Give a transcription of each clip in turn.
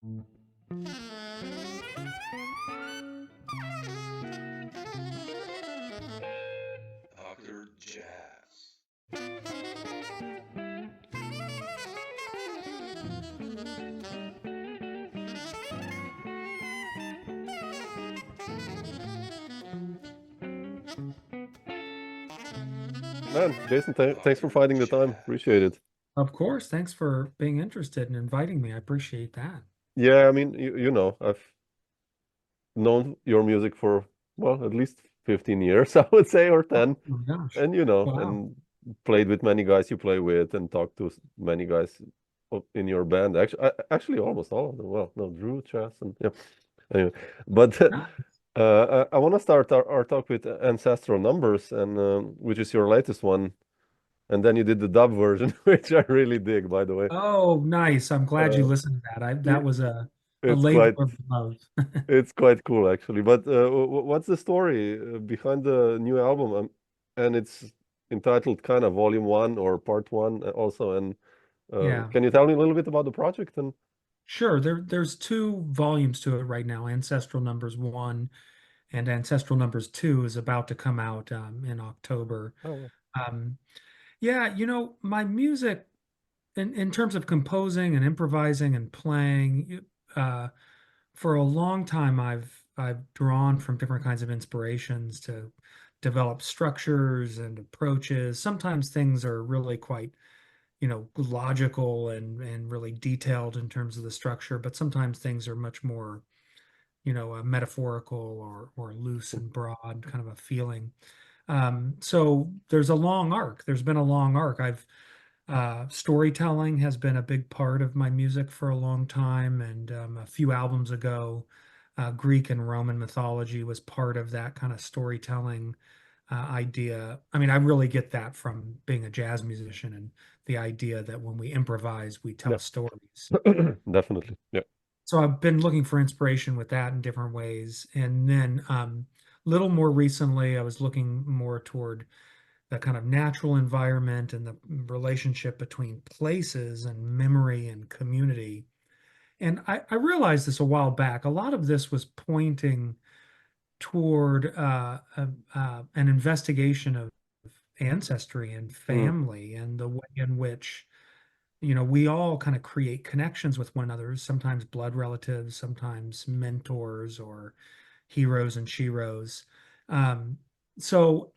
Dr. Jazz. Man, Jason, thanks for Dr. finding the time. Jazz. Appreciate it. Of course. Thanks for being interested and inviting me. I appreciate that. Yeah, I mean, I've known your music for, well, at least 15 years, I would say, or Oh 10. my gosh. And, Wow. and played with many guys you play with and talked to many guys in your band. Actually, almost all of them. Well, no, Drew, Chess, and yeah. Anyway, but I want to start our talk with Ancestral Numbers, and which is your latest one. And then you did the dub version, which I really dig, by the way. Oh, nice. I'm glad you Uh, listened to that. y- That was a it's labor quite of love. it's quite cool actually. But what's the story behind the new album? And it's entitled kind of Volume One or Part One also. And Yeah. can you tell me a little bit about the project? And Sure. There's two volumes to it right now. Ancestral Numbers 1 and Ancestral Numbers 2 is about to come out in October. oh, Um, yeah, my music in terms of composing and improvising and playing, for a long time I've drawn from different kinds of inspirations to develop structures and approaches. Sometimes things are really quite, logical and really detailed in terms of the structure, but sometimes things are much more, metaphorical or loose and broad, kind of a feeling. So there's a long arc. There's been a long arc. I've storytelling has been a big part of my music for a long time, and a few albums ago, Greek and Roman mythology was part of that kind of storytelling idea. I mean, I really get that from being a jazz musician and the idea that when we improvise, we tell yeah, stories. definitely. Yeah. So I've been looking for inspiration with that in different ways. And then little more recently, I was looking more toward the kind of natural environment and the relationship between places and memory and community. And I realized this a while back. A lot of this was pointing toward an investigation of ancestry and Mm, family and the way in which, we all kind of create connections with one another, sometimes blood relatives, sometimes mentors or heroes and sheroes. Um, so,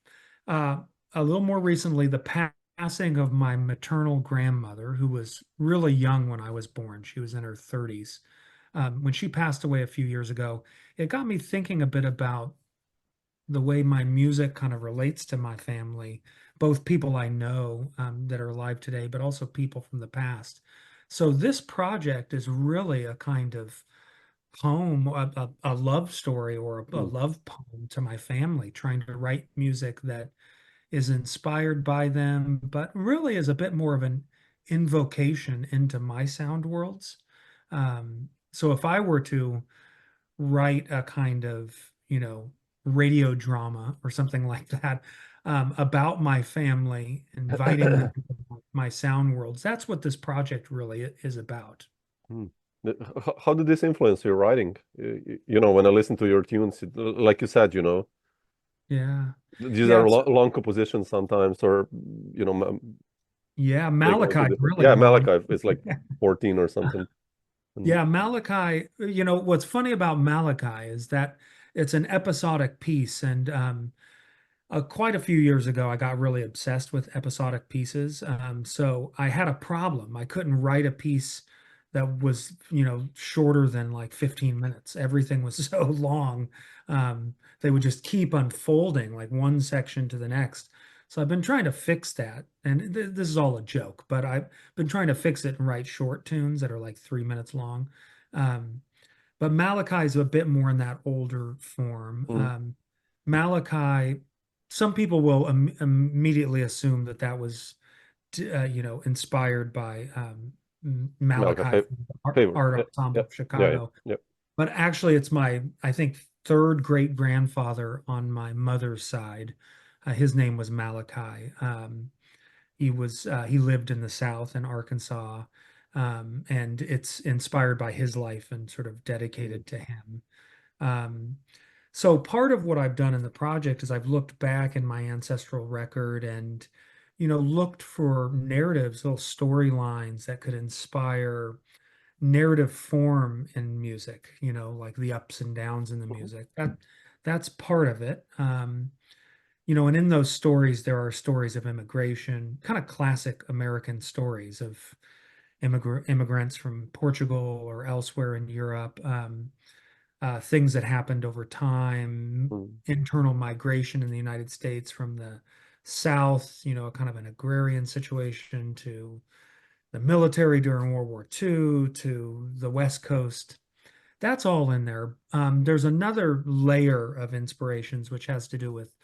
uh, a little more recently, the passing of my maternal grandmother, who was really young when I was born, she was in her 30s. When she passed away a few years ago, it got me thinking a bit about the way my music kind of relates to my family, both people I know that are alive today, but also people from the past. So this project is really a kind of poem, a love story or a mm. love poem to my family, trying to write music that is inspired by them, but really is a bit more of an invocation into my sound worlds. So if I were to write a kind of, radio drama or something like that, about my family, inviting them into my sound worlds, that's what this project really is about. Mm. How did this influence your writing? When I listen to your tunes, like you said, Yeah. these are Yeah. long compositions sometimes, or Yeah. they go into Malachi different. really Yeah, long. Malachi is like 14 or something. And Yeah, Malachi, what's funny about Malachi is that it's an episodic piece. And quite a few years ago, I got really obsessed with episodic pieces. So I had a problem. I couldn't write a piece that was, shorter than like 15 minutes. Everything was so long. They would just keep unfolding like one section to the next. So I've been trying to fix that. And this is all a joke, but I've been trying to fix it and write short tunes that are like 3 minutes long. Um, but Malachi is a bit more in that older form. mm, Malachi, some people will immediately assume that that was, inspired by Malachi Malachi from the favorite. Art Yeah, Ensemble yeah, of yeah, yeah, Chicago. yeah. But actually, it's my, I think, third great grandfather on my mother's side. His name was Malachi. He lived in the South in Arkansas. And it's inspired by his life and sort of dedicated to him. So part of what I've done in the project is I've looked back in my ancestral record and, looked for narratives, little storylines that could inspire narrative form in music, like the ups and downs in the music. That's part of it. And in those stories, there are stories of immigration, kind of classic American stories of immigrants from Portugal or elsewhere in Europe, things that happened over time, internal migration in the United States from the South, kind of an agrarian situation, to the military during World War II, to the West Coast. That's all in there. There's another layer of inspirations which has to do with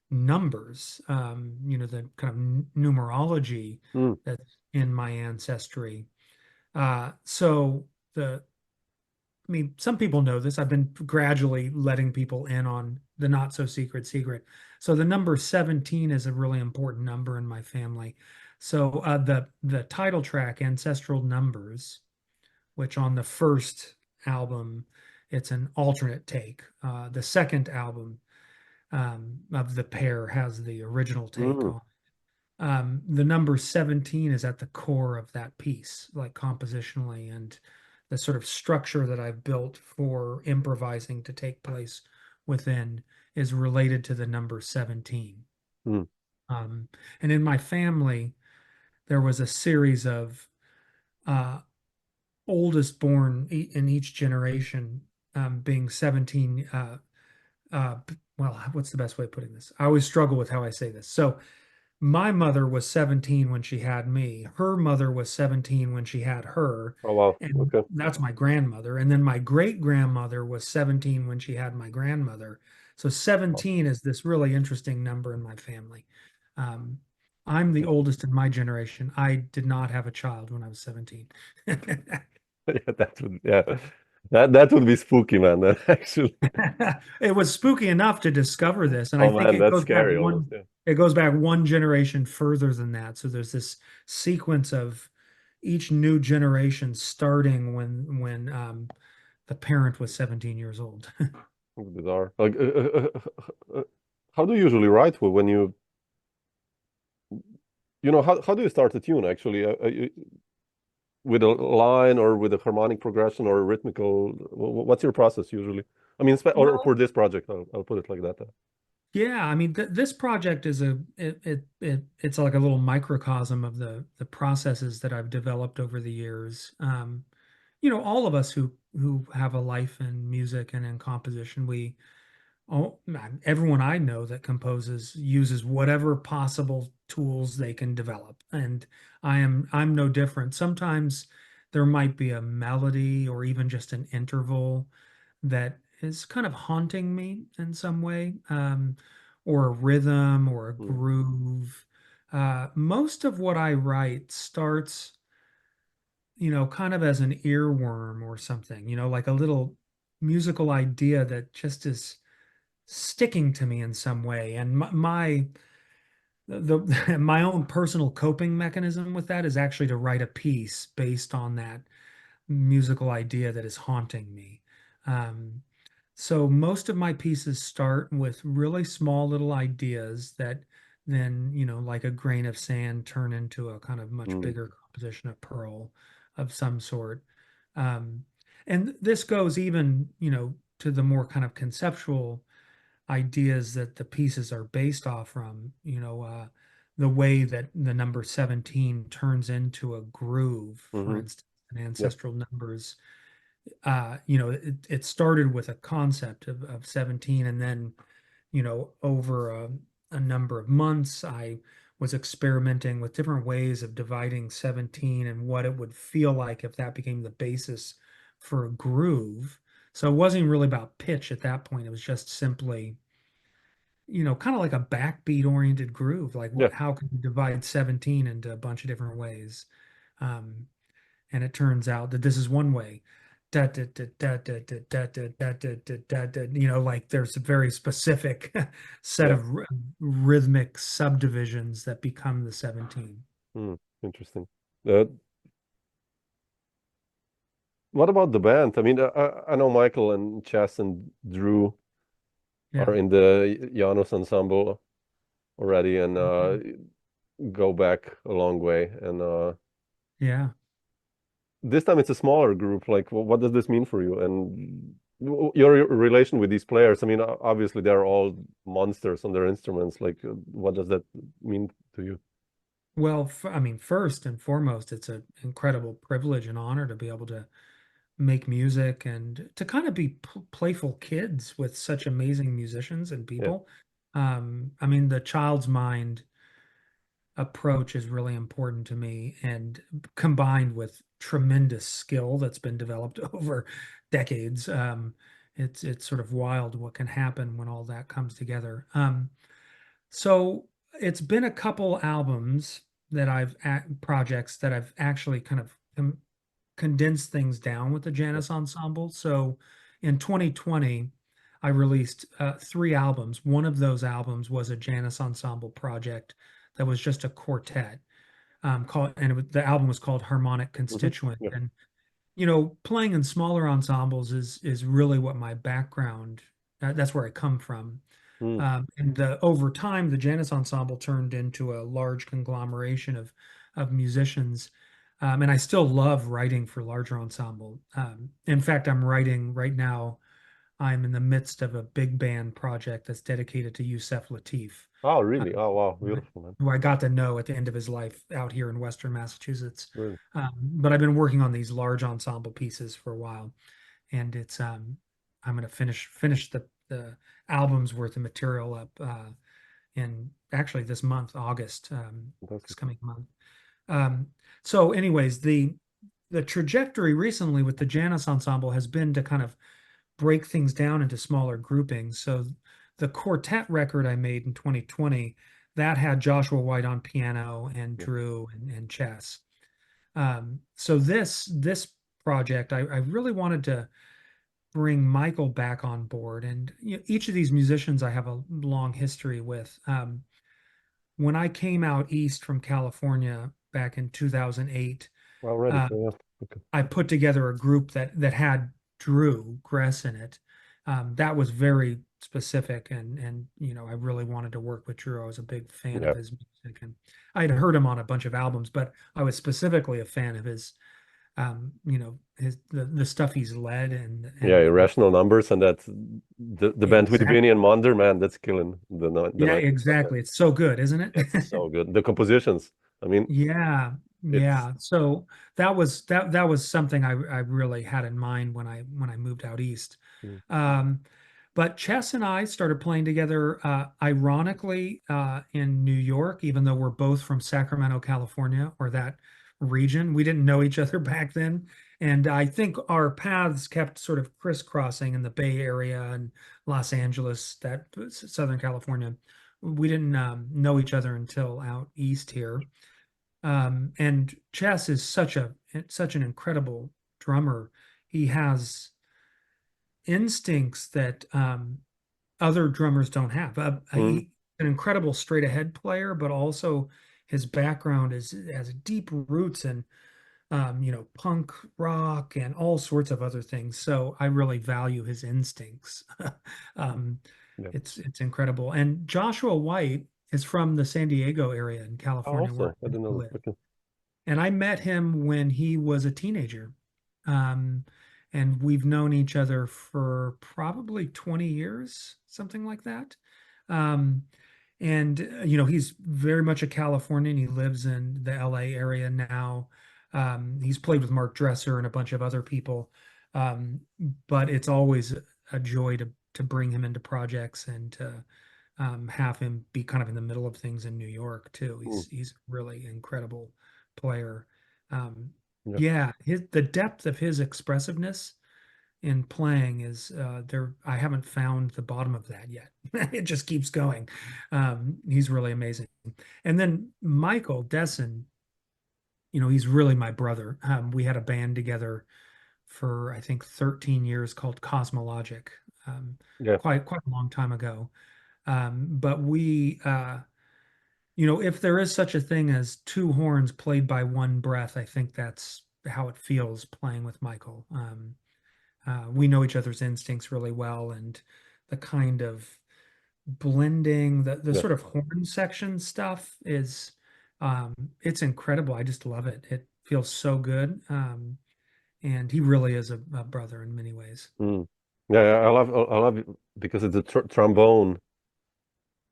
numbers, the kind of numerology that's in my ancestry. So some people know this. I've been gradually letting people in on the not so secret secret. So the number 17 is a really important number in my family. So the title track, Ancestral Numbers, which on the first album, it's an alternate take. The second album of the pair has the original take on. The number 17 is at the core of that piece, like compositionally, and the sort of structure that I've built for improvising to take place within is related to the number 17. And in my family, there was a series of oldest born in each generation being 17. Well, what's the best way of putting this? I always struggle with how I say this. So my mother was 17 when she had me. Her mother was 17 when she had her. Oh, wow. And Okay. that's my grandmother. And then my great grandmother was 17 when she had my grandmother. So 17 is this really interesting number in my family. I'm the oldest in my generation. I did not have a child when I was 17. Yeah, that would be spooky, man. That actually. It was spooky enough to discover this, and I Oh think man, that's scary almost. Yeah. it goes back one generation further than that. So there's this sequence of each new generation starting when the parent was 17 years old. Bizarre. Like, how do you usually write when how do you start a tune actually? With a line or with a harmonic progression or a rhythmical? What's your process usually? I mean, or Well, for this project, I'll put it like that. yeah, I mean this project is it's like a little microcosm of the processes that I've developed over the years. All of us who have a life in music and in composition, everyone I know that composes uses whatever possible tools they can develop, and I'm no different. Sometimes there might be a melody or even just an interval that is kind of haunting me in some way, or a rhythm or a groove. Most of what I write starts, kind of as an earworm or something, like a little musical idea that just is sticking to me in some way. And my own personal coping mechanism with that is actually to write a piece based on that musical idea that is haunting me. Um, so most of my pieces start with really small little ideas that then, like a grain of sand, turn into a kind of much bigger composition, a pearl of some sort. Um, and this goes even, to the more kind of conceptual ideas that the pieces are based off from, the way that the number 17 turns into a groove, for instance, in Yep. ancestral numbers. It started with a concept of 17, and then, over a number of months, I was experimenting with different ways of dividing 17 and what it would feel like if that became the basis for a groove. So it wasn't really about pitch at that point. It was just simply, kind of like a backbeat oriented groove. Like Yeah. how can you divide 17 into a bunch of different ways? Um, and it turns out that this is one way. Da, da, da, da, da, da, da, da, da, da, da, da, da. Like there's a very specific set Yeah. of rhythmic subdivisions that become the 17. Interesting. what about the band? I mean, I know Michael and Chess and Drew Yeah. are in the Janus ensemble already, and go back a long way. And Yeah. this time it's a smaller group. Like, what does this mean for you? And your relation with these players? I mean, obviously they're all monsters on their instruments. Like, what does that mean to you? Well, I mean, first and foremost, it's an incredible privilege and honor to be able to make music and to kind of be playful kids with such amazing musicians and Yeah. people. I mean, the child's mind approach is really important to me, and combined with tremendous skill that's been developed over decades. It's sort of wild what can happen when all that comes together. So it's been a couple albums that projects that I've actually kind of condensed things down with the Janus Ensemble. So in 2020, I released 3 albums. One of those albums was a Janus Ensemble project that was just a quartet, the album was called Harmonic Constituent. Yeah. And playing in smaller ensembles is really what my background. That's where I come from. Mm. And over time, the Janus Ensemble turned into a large conglomeration of musicians. And I still love writing for larger ensemble. In fact, I'm writing right now. I'm in the midst of a big band project that's dedicated to Yusef Lateef, Oh, really? Oh, wow. Beautiful, man. who I got to know at the end of his life out here in Western Massachusetts. Really. But I've been working on these large ensemble pieces for a while, and I'm going to finish the album's worth of material up in actually this month, August, this coming month. So anyways, the trajectory recently with the Janus Ensemble has been to kind of break things down into smaller groupings. So the quartet record I made in 2020, that had Joshua White on piano and Drew and Chess. So this project, I really wanted to bring Michael back on board. And each of these musicians I have a long history with. When I came out east from California back in 2008, Already. Yeah. Okay. I put together a group that had Drew Gress in it. That was very specific, and I really wanted to work with Drew. I was a big fan of his music, and I had heard him on a bunch of albums, but I was specifically a fan of his the stuff he's led and Irrational Numbers, and that's the band with Vinny and Monder, man, that's killing the exactly. It's so good, isn't it? It's so good. The compositions, I mean, yeah. So that was something I really had in mind when I moved out east. But Chess and I started playing together, ironically, in New York, even though we're both from Sacramento, California, or that region. We didn't know each other back then. And I think our paths kept sort of crisscrossing in the Bay Area and Los Angeles, that Southern California. We didn't know each other until out east here. And Chess is such an incredible drummer. He has instincts that other drummers don't have. He's an incredible straight ahead player, but also his background has deep roots in punk rock and all sorts of other things. So I really value his instincts. It's incredible. And Joshua White is from the San Diego area in California, where I didn't know. Okay. And I met him when he was a teenager. And we've known each other for probably 20 years, something like that. And he's very much a Californian. He lives in the LA area now. He's played with Mark Dresser and a bunch of other people. But it's always a joy to bring him into projects and to have him be kind of in the middle of things in New York too. He's a really incredible player. The depth of his expressiveness in playing is there. I haven't found the bottom of that yet. It just keeps going. He's really amazing. And then Michael Dessen, he's really my brother. We had a band together for I think 13 years called Cosmologic. Quite a long time ago. But we if there is such a thing as two horns played by one breath, I think that's how it feels playing with Michael. We know each other's instincts really well, and the kind of blending, the Yeah. sort of horn section stuff is it's incredible. I just love it. It feels so good. And he really is a brother in many ways. Mm. Yeah, I love it because it's a trombone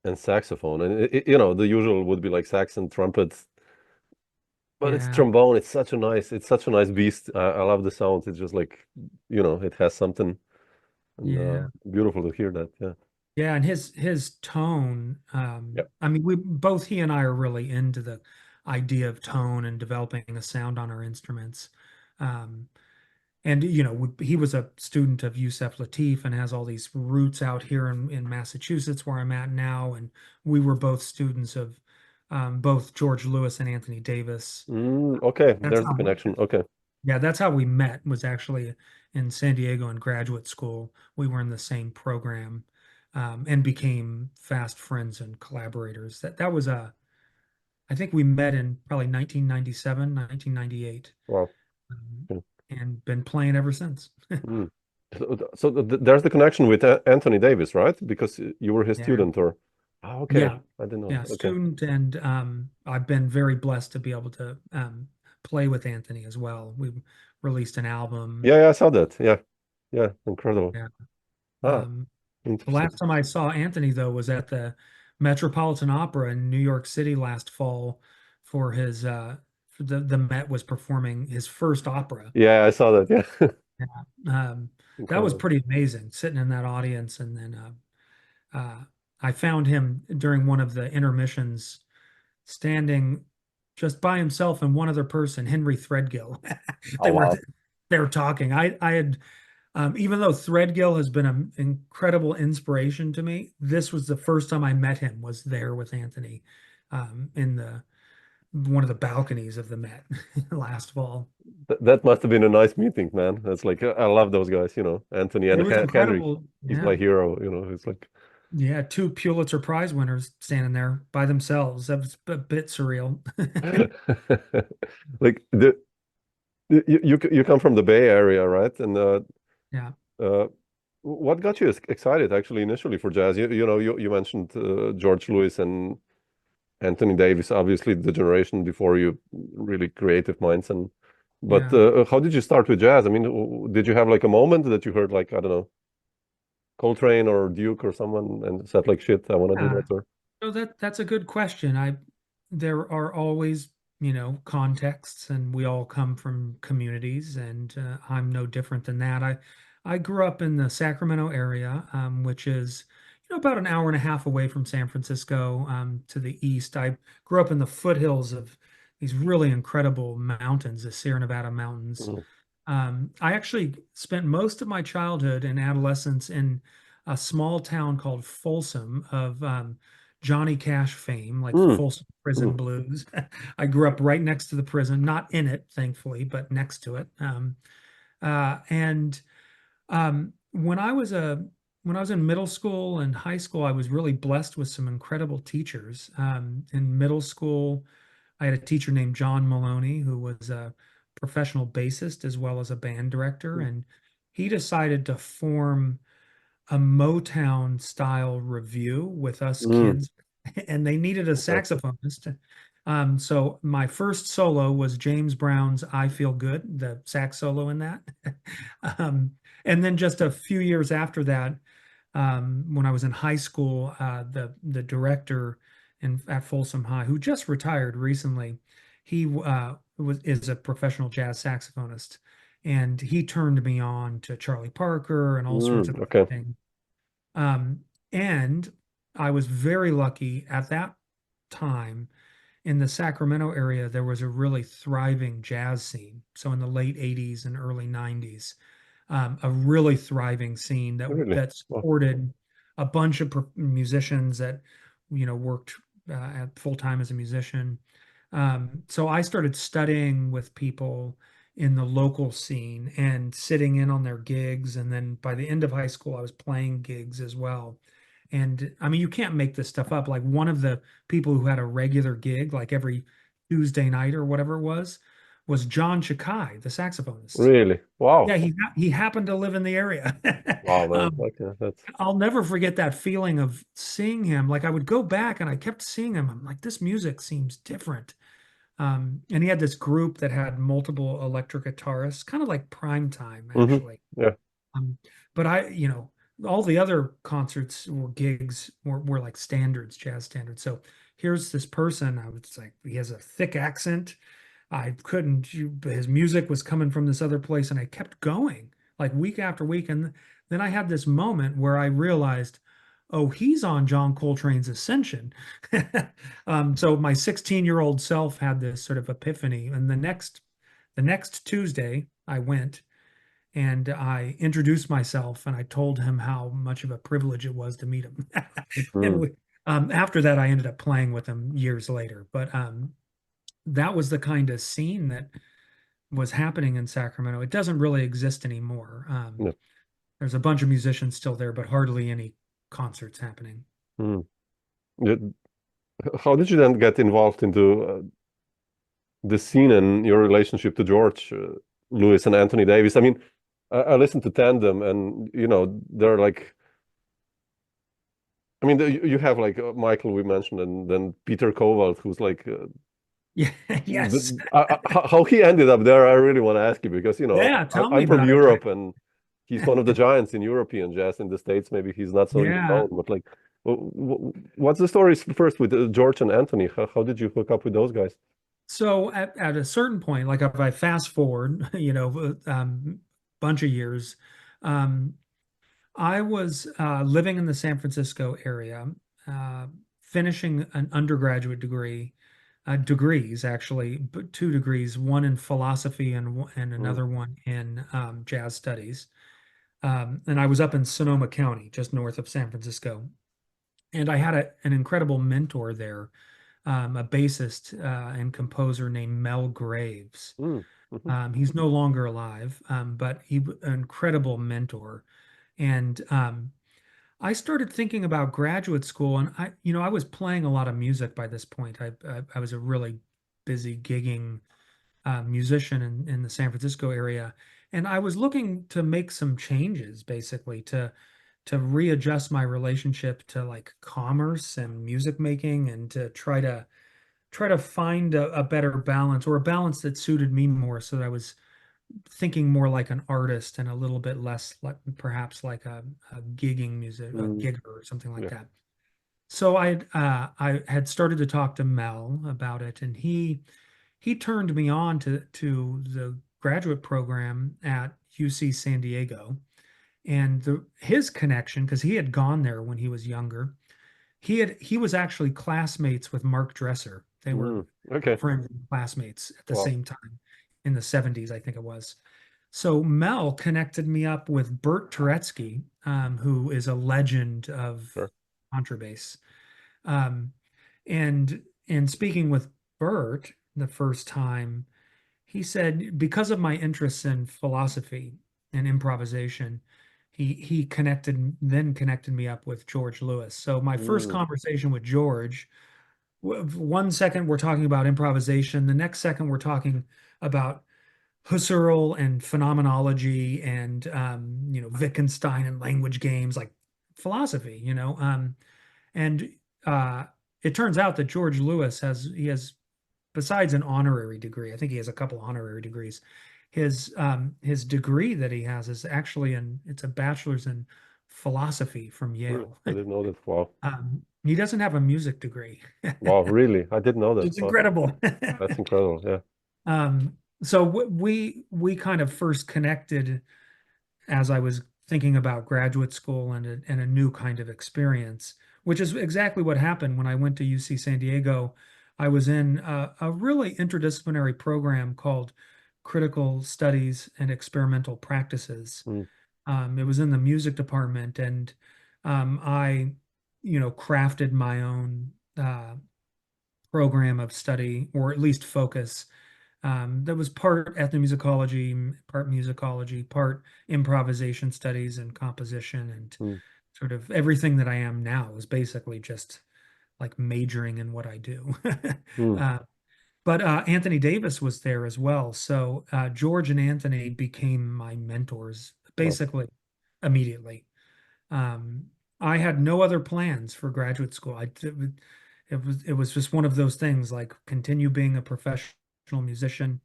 and saxophone, and the usual would be like sax and trumpets, but it's Yeah, trombone. It's such a nice beast. I love the sound. It's just like, it has something, and yeah. beautiful to hear that. Yeah. Yeah, and his tone, Yep. I mean, he and I are really into the idea of tone and developing a sound on our instruments. Um, and he was a student of Yusef Lateef and has all these roots out here in Massachusetts where I'm at now. And we were both students of both George Lewis and Anthony Davis. Okay, That's there's the how connection. Okay. Yeah, that's how we met, was actually in San Diego in graduate school. We were in the same program, and became fast friends and collaborators. That was I think we met in probably 1997, 1998, Wow. um, Yeah. and been playing ever since. Mm. So there's the connection with Anthony Davis, right? Because you were his Yeah, student, or okay, yeah, I didn't know yeah. that. Okay. Student, and I've been very blessed to be able to play with Anthony as well. We released an album. Yeah, I saw that. Yeah, yeah, incredible. Yeah. Ah, Um, The interesting. last time I saw Anthony, though, was at the Metropolitan Opera in New York City last fall for his for the Met was performing his first opera. Yeah, I saw that. Yeah, Um, that was incredible. pretty amazing, sitting in that audience. And then I found him during one of the intermissions, standing just by himself and one other person, Henry Threadgill. Oh They were wow. they were talking. I had even though Threadgill has been an incredible inspiration to me, this was the first time I met him, was there with Anthony, in the one of the balconies of the Met last fall. That must have been a nice meeting, man. That's like I love those guys, Anthony It and was Henry. incredible. He's my Yeah. hero, It's like Yeah, two Pulitzer Prize winners standing there by themselves. That was a bit surreal. like you come from the Bay Area, right? And Yeah. uh, what got you excited actually initially for jazz? You mentioned George Lewis and Anthony Davis, obviously the generation before you, really creative minds. But Yeah. how did you start with jazz? I mean, did you have like a moment that you heard like, I don't know, Coltrane or Duke or someone and said like, shit, I want to do Yeah. that? Or So that's a good question. There are always, contexts, and we all come from communities, and I'm no different than that. I grew up in the Sacramento area, which is, about an hour and a half away from San Francisco, to the east. I grew up in the foothills of these really incredible mountains, the Sierra Nevada mountains. Mm, I actually spent most of my childhood and adolescence in a small town called Folsom of Johnny Cash fame, like mm, Folsom Prison mm. Blues. I grew up right next to the prison, not in it, thankfully, but next to it. And when I was in middle school and high school, I was really blessed with some incredible teachers. In middle school, I had a teacher named John Maloney, who was a professional bassist as well as a band director, and he decided to form a Motown style review with us Mm, kids, and they needed a fantastic. saxophonist. So my first solo was James Brown's "I Feel Good," the sax solo in that. Um, and then just a few years after that, when I was in high school, the director at Folsom High, who just retired recently, he is a professional jazz saxophonist, and he turned me on to Charlie Parker and all sorts of great Okay. things. And I was very lucky at that time in the Sacramento area. There was a really thriving jazz scene. So in the late 80s and early 90s, a really thriving scene that Really? that Wow. supported a bunch of musicians that worked at full time as a musician. So I started studying with people in the local scene and sitting in on their gigs, and then by the end of high school, I was playing gigs as well. And I mean, you can't make this stuff up. Like, one of the people who had a regular gig, like every Tuesday night or whatever it was was John Chakai, the saxophonist. Really? Wow. Yeah, he happened to live in the area. Wow, man. Okay, that's I'll never forget that feeling of seeing him. Like I would go back and I kept seeing him. I'm like, this music seems different. And he had this group that had multiple electric guitarists, kind of like Prime Time, actually. yeah. Um, but all the other concerts or gigs were like standards, jazz standards. So here's this person. I was like, he has a thick accent. I couldn't, his music was coming from this other place, and I kept going like week after week. And then I had this moment where I realized, oh, he's on John Coltrane's Ascension. So my 16-year-old self had this sort of epiphany. And the next Tuesday, I went and I introduced myself and I told him how much of a privilege it was to meet him. And after that, I ended up playing with him years later. But that was the kind of scene that was happening in Sacramento. It doesn't really exist anymore. No. There's a bunch of musicians still there, but hardly any concerts happening. How did you then get involved into the scene and your relationship to George Lewis and Anthony Davis? I mean, I listened to Tandem, and they're like, I mean, you have like Michael we mentioned, and then Peter Kowald, who's like, Yeah, yes. how he ended up there, I really want to ask you, because Yeah, tell me I'm from about it. Europe, and he's one of the giants in European jazz. In the States, maybe he's not so Yeah. known, but like, what's the story first with George and Anthony? How did you hook up with those guys? So at a certain point, like if I fast forward, bunch of years, I was living in the San Francisco area, finishing an undergraduate degree, degrees actually, but 2 degrees, one in philosophy and another one in jazz studies. And I was up in Sonoma County, just north of San Francisco. And I had an incredible mentor there, a bassist and composer named Mel Graves. He's no longer alive, but an incredible mentor. And I started thinking about graduate school, and I was playing a lot of music by this point. I was a really busy gigging musician in the San Francisco area, and I was looking to make some changes, basically to readjust my relationship to like commerce and music making, and to try to find a better balance, or a balance that suited me more, so that I was thinking more like an artist and a little bit less like perhaps like a gigging music, a gigger or something like that. So I had started to talk to Mel about it, and he turned me on to the graduate program at UC San Diego, and his connection, because he had gone there when he was younger. He was actually classmates with Mark Dresser. They were friends and classmates at the same time in the 70s, I think it was. So Mel connected me up with Bert Turetsky, who is a legend of contrabass. And speaking with Bert the first time, he said, because of my interests in philosophy and improvisation, he connected me up with George Lewis. So my first conversation with George, 1 second we're talking about improvisation, the next second we're talking about Husserl and phenomenology and Wittgenstein and language games, like philosophy, and it turns out that George Lewis has besides an honorary degree, I think he has a couple honorary degrees. His degree that he has is actually it's a bachelor's in philosophy from Yale. I didn't know that. Wow. He doesn't have a music degree. Wow, really? I didn't know that. It's incredible. That's incredible. Yeah. So we kind of first connected as I was thinking about graduate school and a new kind of experience, which is exactly what happened when I went to UC San Diego. I was in a really interdisciplinary program called Critical Studies and Experimental Practices. It was in the music department, and I, crafted my own program of study, or at least focus, that was part ethnomusicology, part musicology, part improvisation studies and composition, and sort of everything that I am now is basically just like majoring in what I do. But Anthony Davis was there as well. So George and Anthony became my mentors Wow. basically immediately. Um, I had no other plans for graduate school. It was just one of those things like continue being a professional musician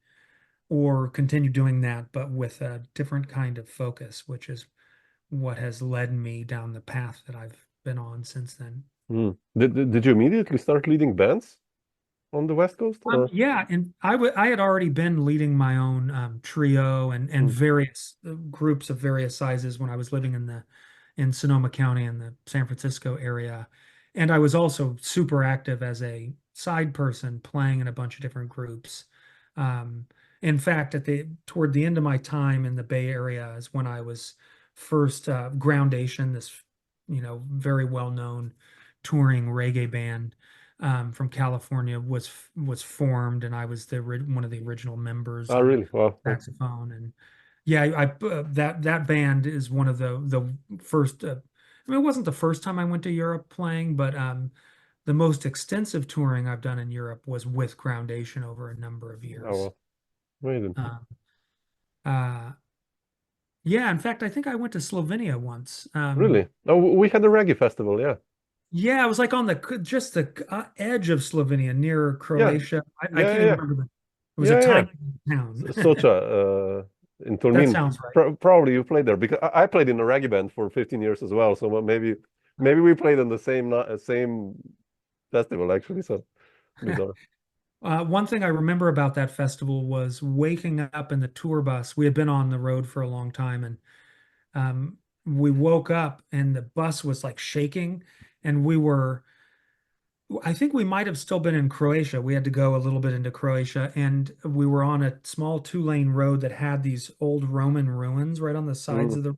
or continue doing that, but with a different kind of focus, which is what has led me down the path that I've been on since then. Did you immediately start leading bands on the West Coast, or? Yeah, and I had already been leading my own trio and Mm. various groups of various sizes when I was living in Sonoma County in the San Francisco area, and I was also super active as a side person playing in a bunch of different groups. Um, in fact, toward the end of my time in the Bay Area is when I was first Groundation, this very well known touring reggae band from California was formed, and I was one of the original members Oh, on really? Wow. Yeah. saxophone. And yeah, that band is one of the first. I mean, it wasn't the first time I went to Europe playing, but the most extensive touring I've done in Europe was with Groundation over a number of Oh, years. well. Amazing. Um, uh, yeah, in fact, I think I went to Slovenia once. Really? Oh, we had a reggae festival. Yeah. Yeah, I was like on just the edge of Slovenia near Yeah. Croatia. I Yeah. can't Yeah. even Yeah. remember it was a Yeah. Yeah. tiny town. Socha, in That Tolmin. sounds right. Probably you played there because I played in a reggae band for 15 years as well. So maybe we played in the same festival actually. So bizarre. One thing I remember about that festival was waking up in the tour bus. We had been on the road for a long time, and we woke up and the bus was like shaking, and I think we might have still been in Croatia. We had to go a little bit into Croatia, and we were on a small two-lane road that had these old Roman ruins right on the sides Mm.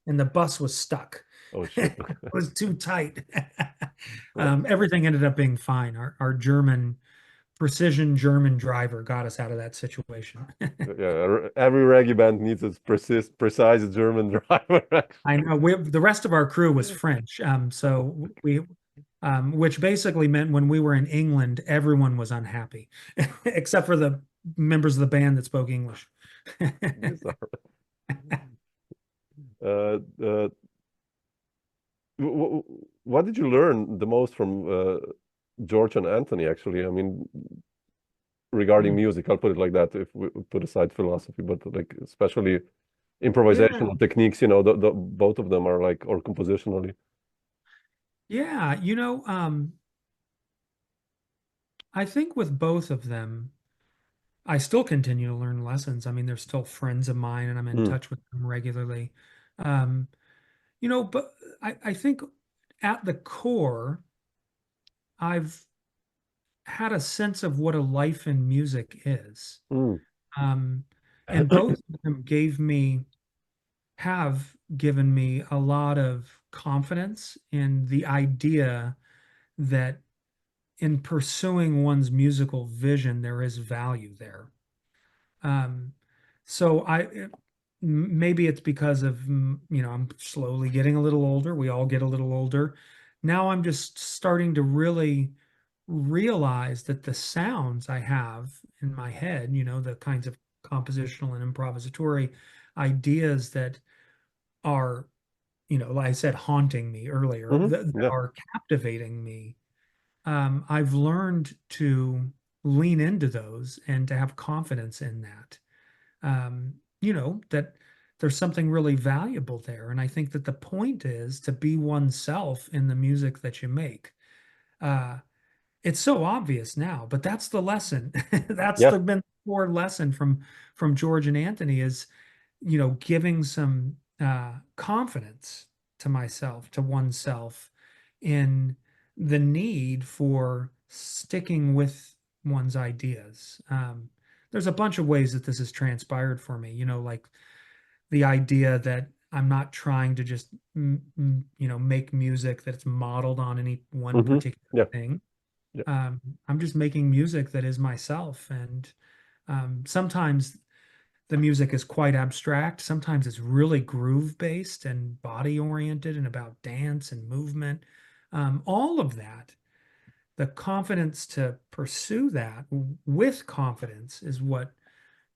and the bus was stuck. Oh shit. It was too tight. Everything ended up being fine. Our precision German driver got us out of that situation. Yeah, every reggae band needs its precise German driver. I Actually. know the rest of our crew was French, so which basically meant when we were in England, everyone was unhappy, except for the members of the band that spoke English. Bizarre. Uh, uh, what did you learn the most from George and Anthony, actually? I mean, regarding music, I'll put it like that, if we put aside philosophy, but like especially Yeah, improvisational techniques, both of them are like, or compositionally. yeah. I think with both of them, I still continue to learn lessons. I mean, they're still friends of mine, and I'm in Mm, touch with them regularly. Um, but I think at the core, I've had a sense of what a life in music is. mm. Um, and both of them have given me a lot of confidence in the idea that in pursuing one's musical vision, there is value there. Um, so maybe it's because of, I'm slowly getting a little older. We all get a little older. Now I'm just starting to really realize that the sounds I have in my head, the kinds of compositional and improvisatory ideas that are, like I said, haunting me earlier, that Yeah. are captivating me. I've learned to lean into those and to have confidence in that. That there's something really valuable there. And I think that the point is to be oneself in the music that you make. Uh, it's so obvious now, but that's the lesson. That's Yeah. been the core lesson from George and Anthony is, giving some confidence to myself, to oneself, in the need for sticking with one's ideas. There's a bunch of ways that this has transpired for me, like the idea that I'm not trying to just, make music that's modeled on any one particular Yeah. thing. Yeah. I'm just making music that is myself. And sometimes the music is quite abstract. Sometimes it's really groove based and body oriented and about dance and movement. All of that the confidence to pursue that with confidence is what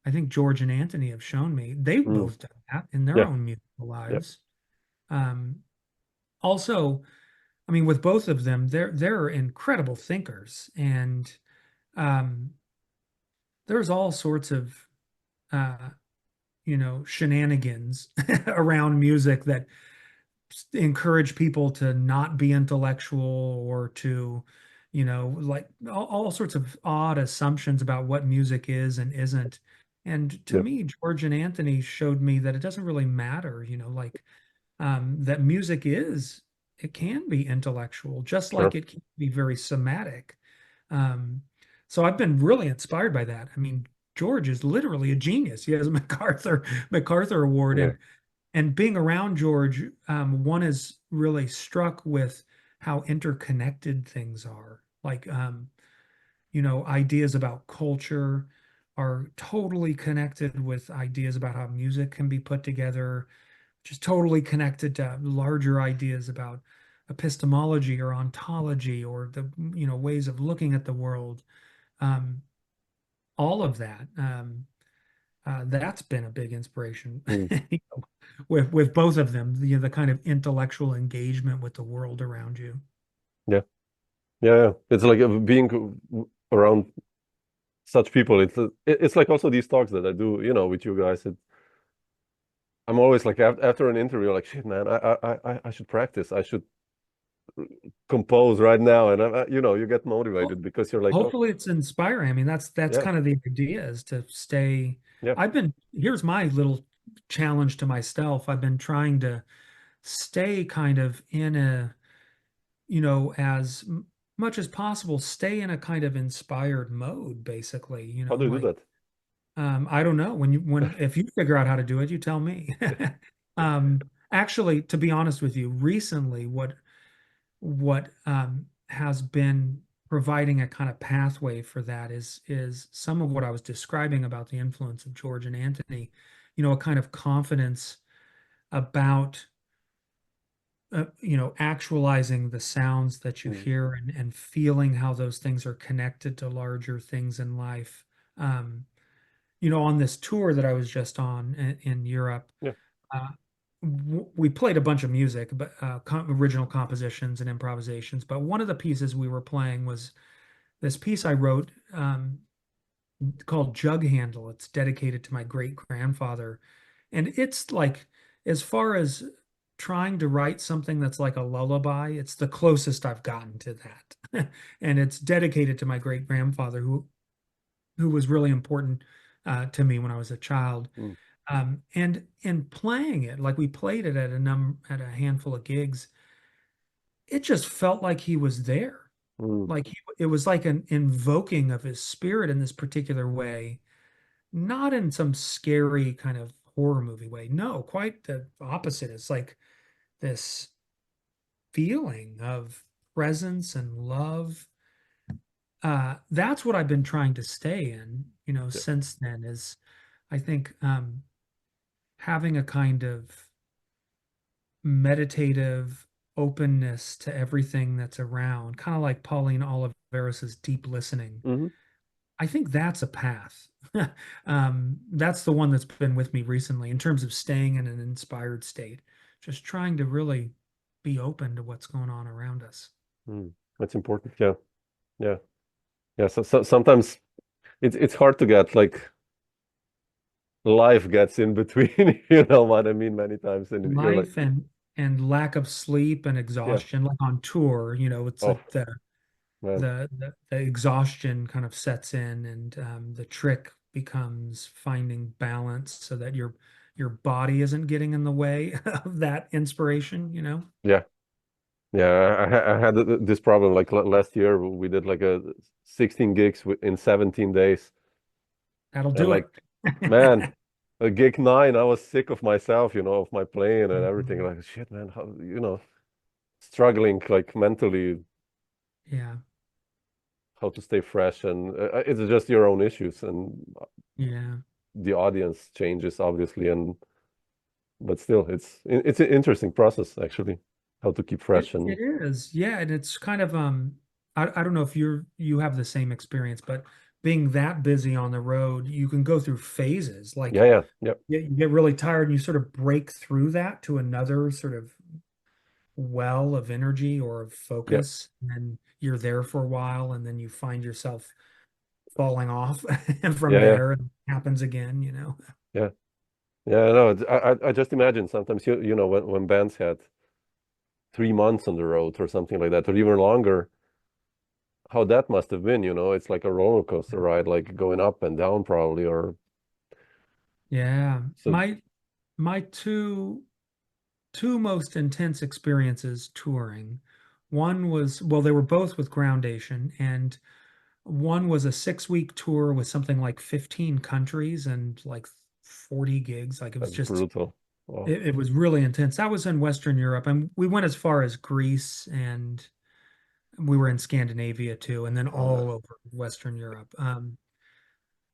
I think George and Anthony have shown me. They've Mm. both done that in their Yeah. own musical Yeah. lives. Also, I mean, with both of them, they're incredible thinkers, and there's all sorts of shenanigans around music that encourage people to not be intellectual or to, like all sorts of odd assumptions about what music is and isn't. And to Yeah. me, George and Anthony showed me that it doesn't really matter, like that music it can be intellectual, just Sure. like it can be very somatic. So I've been really inspired by that. I mean, George is literally a genius. He has a MacArthur Award, Yeah. and being around George, one is really struck with how interconnected things are. Like, ideas about culture are totally connected with ideas about how music can be put together, just totally connected to larger ideas about epistemology or ontology or the ways of looking at the world. Um, all of that. That's been a big inspiration with both of them. The kind of intellectual engagement with the world around you. Yeah. Yeah. It's like being around such people. It's like also these talks that I do, with you guys. I'm always like after an interview, like, shit, man, I should practice. I should compose right now, and you get motivated because you're like, oh, Hopefully it's inspiring. I mean, that's yeah, kind of the idea, is to stay. yeah, Here's my little challenge to myself. I've been trying to stay kind of in a, as much as possible, stay in a kind of inspired mode, basically, how do you do like, that? I don't know, if you figure out how to do it, you tell me. Actually, to be honest with you, recently, what has been providing a kind of pathway for that is some of what I was describing about the influence of George and Anthony, a kind of confidence about actualizing the sounds that you Mm. hear, and feeling how those things are connected to larger things in life. On this tour that I was just on in Europe, Yeah. we played a bunch of music, but original compositions and improvisations. But one of the pieces we were playing was this piece I wrote called Jug Handle. It's dedicated to my great grandfather. And it's like, as far as trying to write something that's like a lullaby, it's the closest I've gotten to that. And it's dedicated to my great grandfather, who was really important to me when I was a child. Mm. And playing it, like we played it at a handful of gigs, it just felt like he was there. Mm. Like it was like an invoking of his spirit in this particular way, not in some scary kind of horror movie way. No, quite the opposite. It's like this feeling of presence and love. That's what I've been trying to stay in, Yeah. since then, is I think having a kind of meditative openness to everything that's around, kind of like Pauline Oliveris's deep listening. Hmm. I think that's a path. That's the one that's been with me recently in terms of staying in an inspired state, just trying to really be open to what's going on around us. Mm. That's important. Yeah. Yeah. Yeah. So sometimes it's hard to get, like, life gets in between, you know what I mean, many times, and you're like, Life and lack of sleep and yeah, exhaustion, like on tour, it's oh like man, the exhaustion kind of sets in, and the trick becomes finding balance so that your body isn't getting in the way of that inspiration. yeah, yeah. I had this problem like last year. We did like a 16 gigs in 17 days, That'll and do like, it. man, a gig 9, I was sick of myself, of my playing and everything. Like, shit, man, how, struggling like mentally, Yeah, how to stay fresh, and it's just your own issues, and yeah. the audience changes obviously, but still, it's an interesting process actually, how to keep fresh. It And is, yeah, and it's kind of I don't know if you have the same experience, but being that busy on the road, you can go through phases. Like Yeah. you get really tired and you sort of break through that to another sort of well of energy or of Yeah. focus, and you're there for a while, and then you find yourself falling off from Yeah. there, and it happens again, Yeah. Yeah. No, I just imagine sometimes when bands had 3 months on the road or something like that, or even longer, how that must have been. It's like a roller coaster ride, like going up and down probably, or Yeah. so. My two most intense experiences touring. One was, well, they were both with Groundation, and one was a 6-week tour with something like 15 countries and like 40 gigs. Like it was That's just, brutal. Wow. it was really intense. That was in Western Europe, and we went as far as Greece, and we were in Scandinavia too, and then Oh man. all over Western Europe.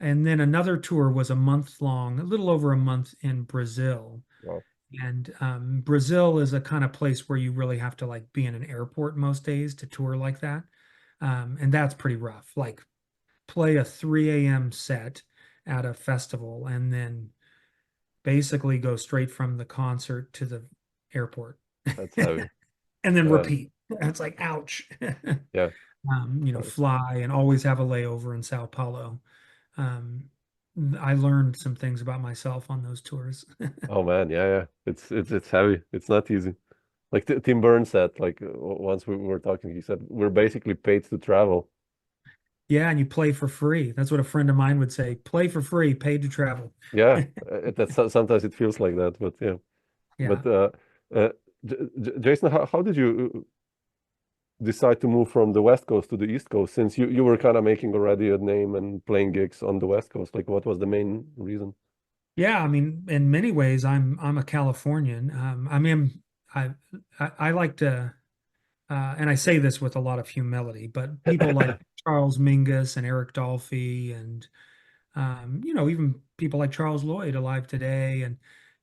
And then another tour was a month long, a little over a month in Brazil. Wow. And Brazil is a kind of place where you really have to like be in an airport most days to tour like that. And that's pretty rough. Like play a 3 a.m. set at a festival and then basically go straight from the concert to the airport That's heavy. and then Man. repeat. And it's like, ouch. Yeah. Fly and always have a layover in Sao Paulo. Um, I learned some things about myself on those tours. Oh man, yeah. It's heavy. It's not easy. Like Tim Burns said, like once we were talking, he said we're basically paid to travel. Yeah, and you play for free. That's what a friend of mine would say. Play for free, paid to travel. Yeah, sometimes it feels like that, but yeah. Yeah. But uh, Jason, how did you decide to move from the West Coast to the East Coast since you were kind of making already a name and playing gigs on the West Coast? Like, what was the main reason? Yeah, I mean, in many ways, I'm a Californian. I mean, I like to, and I say this with a lot of humility, but people like Charles Mingus and Eric Dolphy and even people like Charles Lloyd alive today. And,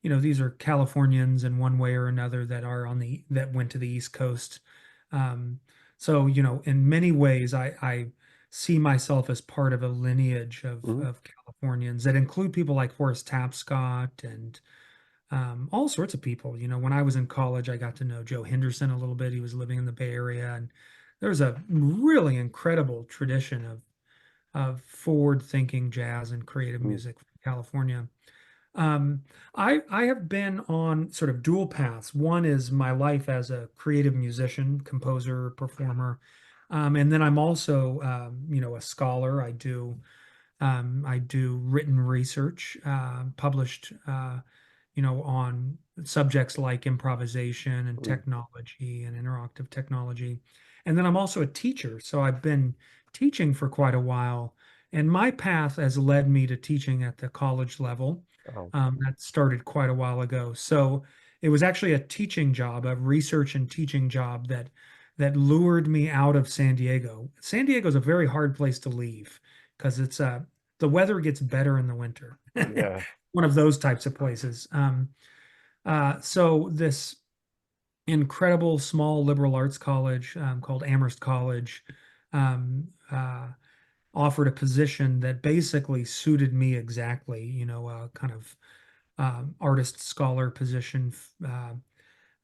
these are Californians in one way or another that went to the East Coast. Um, so, in many ways, I see myself as part of a lineage Hmm. of Californians that include people like Horace Tapscott and all sorts of people. When I was in college, I got to know Joe Henderson a little bit. He was living in the Bay Area, and there's a really incredible tradition of forward-thinking jazz and creative music from California. Um, I have been on sort of dual paths. One is my life as a creative musician, composer, performer, and then I'm also a scholar. I do written research, published on subjects like improvisation and Mm. technology and interactive technology. And then I'm also a teacher. So I've been teaching for quite a while. And my path has led me to teaching at the college level. Wow. That started quite a while ago. So it was actually a teaching job, a research and teaching job that lured me out of San Diego. San Diego is a very hard place to leave because the weather gets better in the winter. Yeah. One of those types of places. So this incredible small liberal arts college called Amherst College um, offered a position that basically suited me exactly, kind of artist scholar position.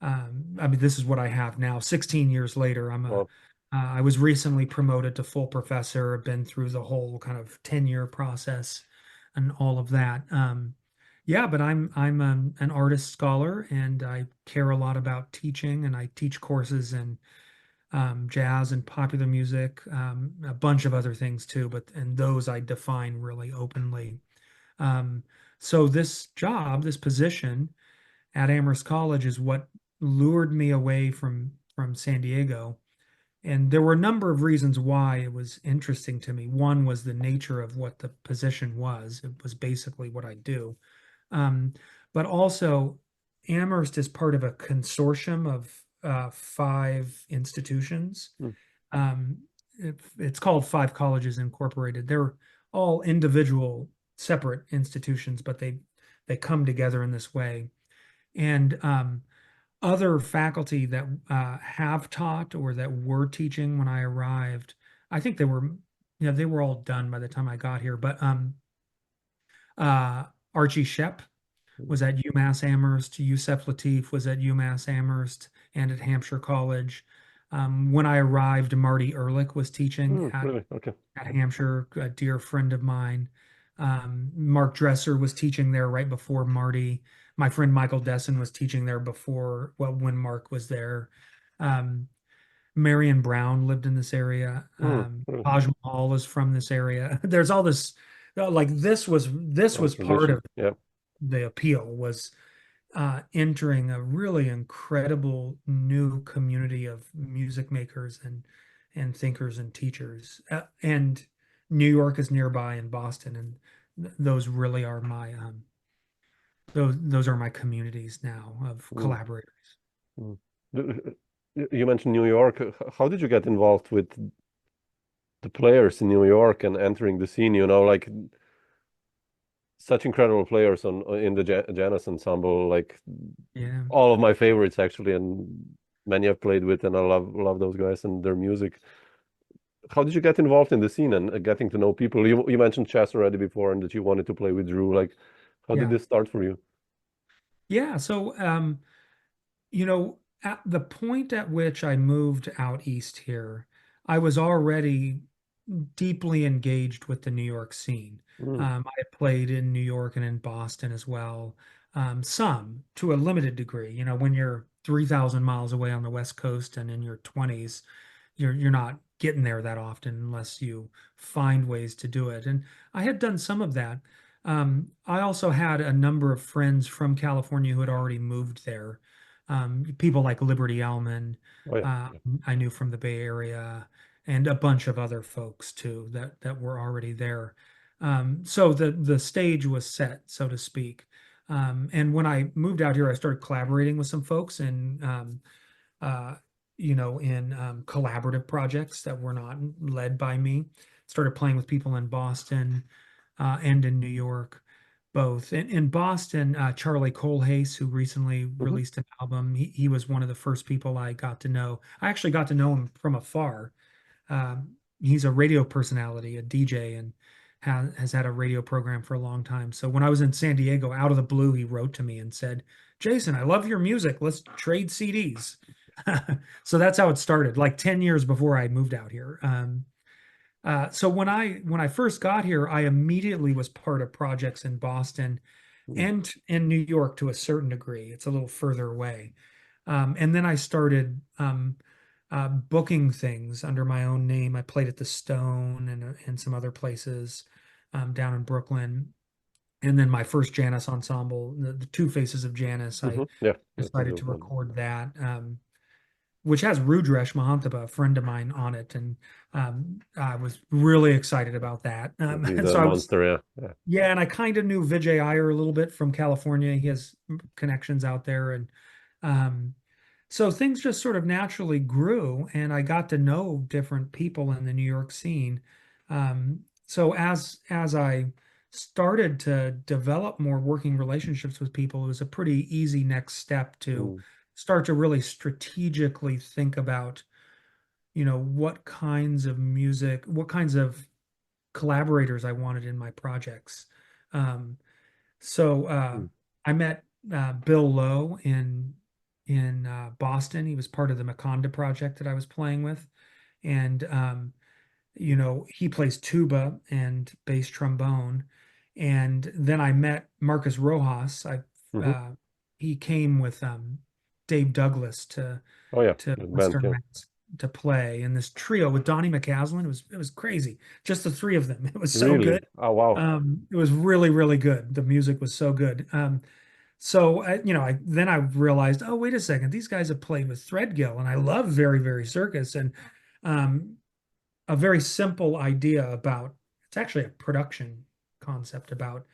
I mean, this is what I have now. 16 years later, Well, I was recently promoted to full professor. I've been through the whole kind of tenure process and all of that. Yeah, but I'm an artist scholar, and I care a lot about teaching, and I teach courses in jazz and popular music, a bunch of other things too. And those I define really openly. Um, so this position at Amherst College is what lured me away from San Diego. And there were a number of reasons why it was interesting to me. One was the nature of what the position was. It was basically what I do. Um, but also, Amherst is part of a consortium of 5 institutions. mm, Um, it's called Five Colleges Incorporated. They're all individual, separate institutions, but they come together in this way. And other faculty that have taught or that were teaching when I arrived. I think they were, they were all done by the time I got here. But Archie Shep was at UMass Amherst. Yusef Latif was at UMass Amherst and at Hampshire College. When I arrived, Marty Ehrlich was teaching Really? Okay. at Hampshire, a dear friend of mine. Mark Dresser was teaching there right before Marty. My friend Michael Dessen was teaching there before, well, when Mark was there. Marion Brown lived in this area. Really. Taj Mahal is from this area. There's all this, like this was part of Yeah. the appeal, was entering a really incredible new community of music makers and thinkers and teachers. And New York is nearby, and Boston, and those really are my those are my communities now of collaborators. You mentioned New York. How did you get involved with the players in New York and entering the scene? Like such incredible players in the Janus ensemble, like Yeah. all of my favorites actually, and many I've played with, and I love those guys and their music. How did you get involved in the scene and getting to know people? You mentioned chess already before, and that you wanted to play with Drew. Like, how did this start for you? Yeah, so at the point at which I moved out east here, I was already deeply engaged with the New York scene. I had played in New York and in Boston as well, some to a limited degree. When you're 3,000 miles away on the West Coast and in your 20s, you're not getting there that often unless you find ways to do it. And I had done some of that. I also had a number of friends from California who had already moved there. People like Liberty Ellman, Oh, yeah. I knew from the Bay Area, and a bunch of other folks too that were already there. So the stage was set, so to speak. And when I moved out here, I started collaborating with some folks in collaborative projects that were not led by me. Started playing with people in Boston and in New York, both. In Boston, Charlie Colhase, who recently released an album, he was one of the first people I got to know. I actually got to know him from afar. He's a radio personality, a DJ, and has had a radio program for a long time. So when I was in San Diego, out of the blue, he wrote to me and said, "Jason, I love your music. Let's trade CDs." So that's how it started, like 10 years before I moved out here. So when I first got here, I immediately was part of projects in Boston and in New York to a certain degree. It's a little further away. And then I started booking things under my own name. I played at the Stone and some other places down in Brooklyn. And then my first Janus ensemble, the Two Faces of Janus, I decided to record that, which has Rudresh Mahantapa, a friend of mine, on it. And I was really excited about that. He's a monster, yeah. And I kind of knew Vijay Iyer a little bit from California. He has connections out there. And so things just sort of naturally grew, and I got to know different people in the New York scene. So as I started to develop more working relationships with people, it was a pretty easy next step to start to really strategically think about, what kinds of music, what kinds of collaborators I wanted in my projects. So I met Bill Lowe in Boston. He was part of the Makonda project that I was playing with, and he plays tuba and bass trombone. And then I met Marcus Rojas. He came with Dave Douglas to Western Mass to play in this trio with Donnie McCaslin. It was crazy, just the three of them. It was so good. Oh, wow. It was really, really good. The music was so good. So then I realized, oh, wait a second, these guys have played with Threadgill, and I love Very, Very Circus. And a very simple idea about, it's actually a production concept about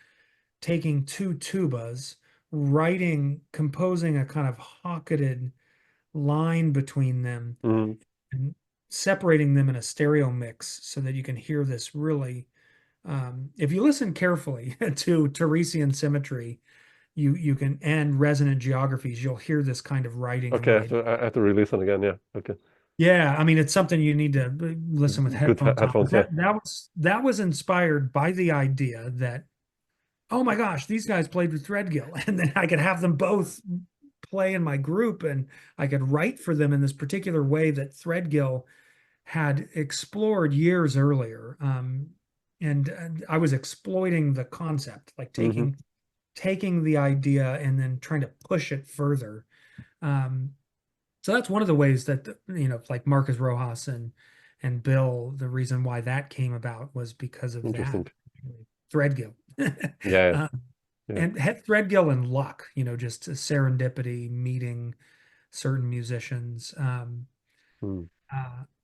taking two tubas, composing a kind of hocketed line between them, and separating them in a stereo mix so that you can hear this really, if you listen carefully to Teresian symmetry, you can, and resonant geographies, you'll hear this kind of writing in the Okay, way. I have to re-listen again. Yeah. Okay. Yeah, I mean, it's something you need to listen with Good headphones on. But headphones. Yeah. that was inspired by the idea that, oh my gosh, these guys played with Threadgill, and then I could have them both play in my group, and I could write for them in this particular way that Threadgill had explored years earlier. And I was exploiting the concept, like Hmm. taking the idea and then trying to push it further. Um, so that's one of the ways that like Marcus Rojas and Bill, the reason why that came about was because of Interesting. that Threadgill. Yeah. Um, Yeah. and Threadgill and luck, just serendipity, meeting certain musicians. Mm.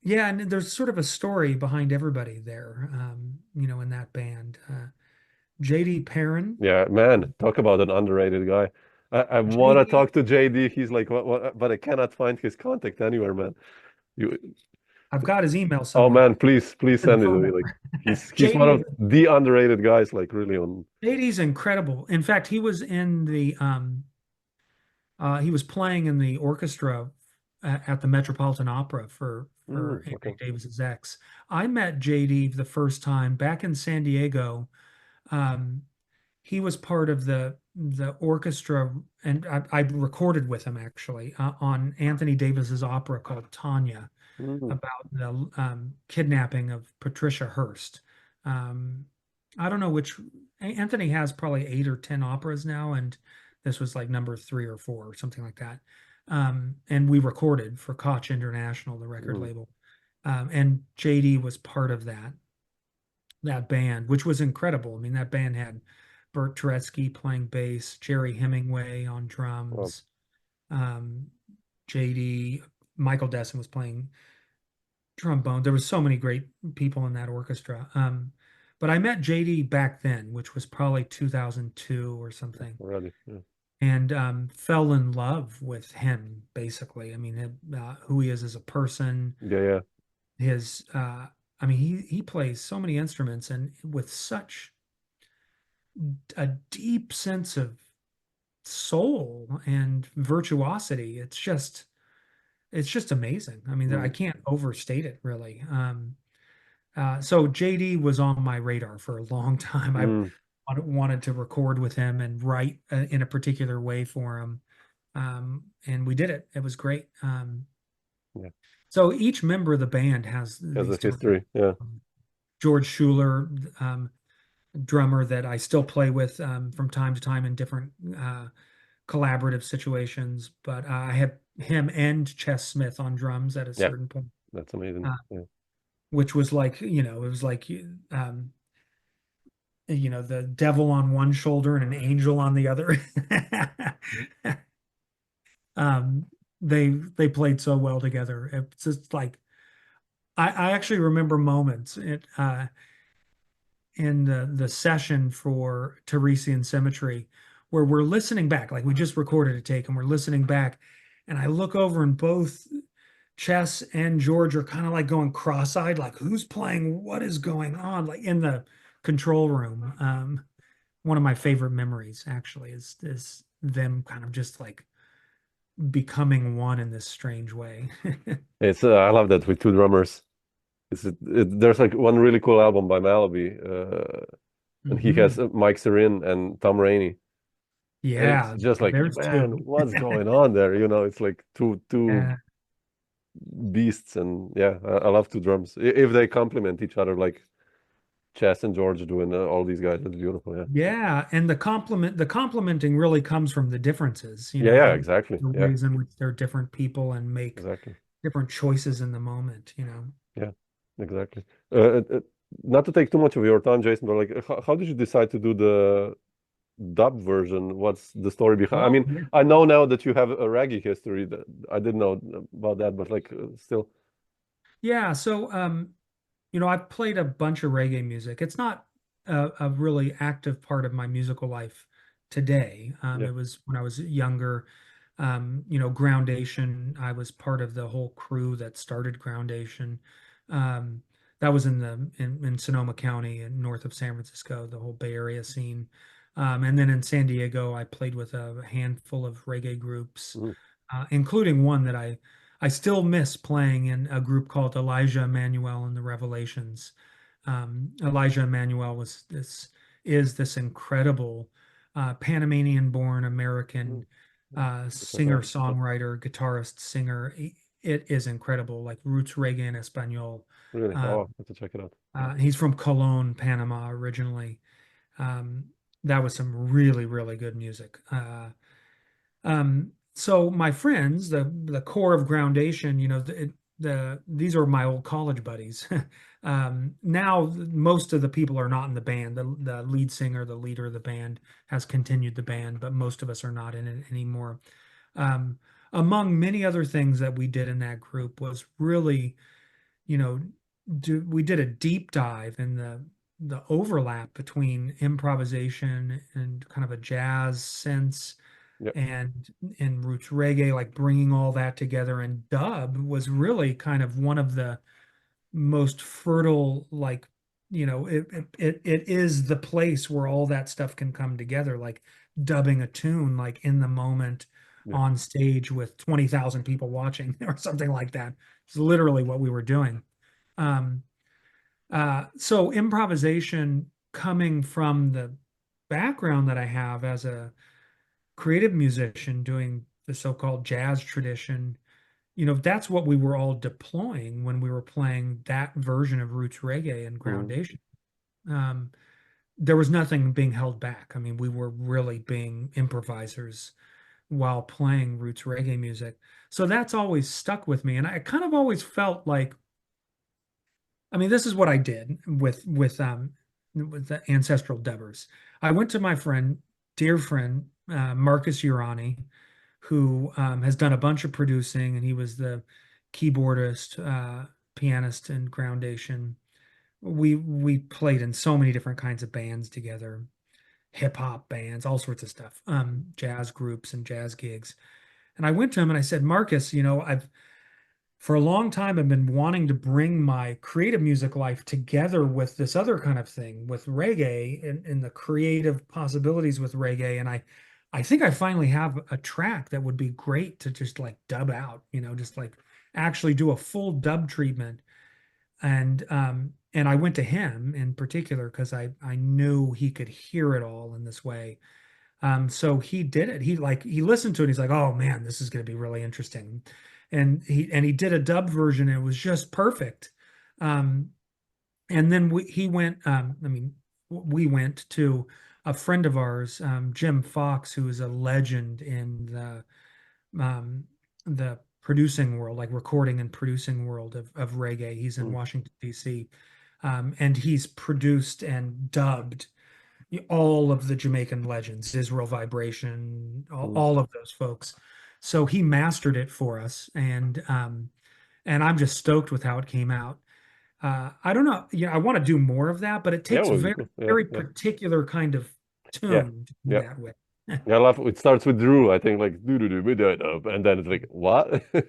Yeah, and there's sort of a story behind everybody there, in that band. JD Perrin. Yeah, man, talk about an underrated guy. I want to JD, talk to JD. He's like, what, but I cannot find his contact anywhere, man. You, I've got his email oh somewhere. man, please His send it to phone me. Like, number. he's one of JD, the underrated guys. Like, really on. JD's incredible. In fact, he was playing in the orchestra at the Metropolitan Opera for Okay. Anthony Davis's ex. I met JD the first time back in San Diego. Um, he was part of the orchestra, and I recorded with him actually on Anthony Davis's opera called Tanya, Mm. about the kidnapping of Patricia Hearst. Um, I don't know which. Anthony has probably 8 or 10 operas now, and this was like number 3 or 4 or something like that. And we recorded for Koch International, the record Mm. label, and JD was part of that band, which was incredible. I mean, that band had Bert Turetsky playing bass, Jerry Hemingway on Wow. drums, um, JD, Michael Desson was playing trombone. There was so many great people in that orchestra. But I met JD back then, which was probably 2002 or something, Already. Yeah. and fell in love with him, basically. I mean, who he is as a person, Yeah. Yeah. his, I mean, he plays so many instruments and with such a deep sense of soul and virtuosity. It's just amazing. I mean, I Mm. can't overstate it really. So JD was on my radar for a long time. I Mm. wanted to record with him and write in a particular way for him. And we did it. It was great. Yeah. So each member of the band has Has a these different. history. Yeah. George Schuler, drummer that I still play with from time to time in different collaborative situations. But I had him and Chess Smith on drums at a Yeah. certain point, That's amazing. uh, Yeah. which was like, it was like, the devil on one shoulder and an angel on the other. um, they played so well together. It's just like I actually remember moments in the session for Teresian Symmetry where we're listening back, like we just recorded a take and we're listening back, and I look over and both Chess and George are kind of like going cross-eyed, like who's playing, what is going on, like in the control room. One of my favorite memories actually is them kind of just like becoming one in this strange way. It's I love that with two drummers. There's like one really cool album by Malaby, and he has Mhm. Mike Serin and Tom Rainey. And it's Yeah, just like, there's man, two. what's going on there? It's like two Yeah. beasts, and yeah, I love two drums. If they complement each other, like Chess and George doing all these guys, that's beautiful. Yeah, Yeah, and the complimenting really comes from the differences, yeah, yeah, exactly. the Yeah, ways in which they're different people and make exactly. different choices in the moment. Yeah, exactly. Not to take too much of your time, Jason, but like, how did you decide to do the dub version? What's the story behind? I Oh, mean, yeah. I know now that you have a reggae history. That I didn't know about that, but like, still, Yeah, so I've played a bunch of reggae music. It's not a really active part of my musical life today. yeah, It was when I was younger. Groundation, I was part of the whole crew that started Groundation. Um, that was in Sonoma County and north of San Francisco, the whole Bay Area scene. And then in San Diego, I played with a handful of reggae groups, Mm. including one that I still miss playing in, a group called Elijah Emmanuel and the Revelations. Elijah Emmanuel is this incredible Panamanian-born American Check it out. singer-songwriter, guitarist, singer. It is incredible, like roots reggae in Espanol. Really? Oh, I have to check it out. He's from Cologne, Panama, originally. Um, that was some really, really good music. So my friends, the core of Groundation, these are my old college buddies. Now most of the people are not in the band. The lead singer, the leader of the band, has continued the band, but most of us are not in it anymore. Um, Among many other things that we did in that group was really, you know, we did a deep dive in the overlap between improvisation and kind of a jazz sense Yep. and roots reggae, like bringing all that together. And dub was really kind of one of the most fertile, like, it is the place where all that stuff can come together, like dubbing a tune, like in the moment Yeah. on stage with 20,000 people watching or something like that. It's literally what we were doing. Um, so improvisation, coming from the background that I have as a creative musician doing the so-called jazz tradition, that's what we were all deploying when we were playing that version of roots reggae and Mm. groundation. Um, there was nothing being held back. I mean, we were really being improvisers while playing roots reggae music. So that's always stuck with me. And I kind of always felt like, I mean, this is what I did with the Ancestral Numbers. I went to my dear friend, Marcus Urani, who has done a bunch of producing, and he was the keyboardist, pianist in Groundation. We played in so many different kinds of bands together, hip hop bands, all sorts of stuff, jazz groups and jazz gigs. And I went to him and I said, Marcus, I've for a long time I've been wanting to bring my creative music life together with this other kind of thing, with reggae and the creative possibilities with reggae. And I think I finally have a track that would be great to just like dub out, just like actually do a full dub treatment. And I went to him in particular because I knew he could hear it all in this way. So he did it. He listened to it. He's like, "Oh man, this is going to be really interesting," and he did a dub version. And it was just perfect. Um, and then he went. I mean, we went to a friend of ours, Jim Fox, who is a legend in the producing world, like recording and producing world of reggae. He's in Mm. Washington D.C. And he's produced and dubbed all of the Jamaican legends, Israel Vibration, Mm. all of those folks. So he mastered it for us, and I'm just stoked with how it came out. I don't know, I want to do more of that, but it Yeah, takes would be very, cool. Yeah, very yeah, particular kind of yeah, tune to do yeah. that with. Yeah, I love it starts with Drew, I think, like do do do do do do, and then it's like what? Yeah,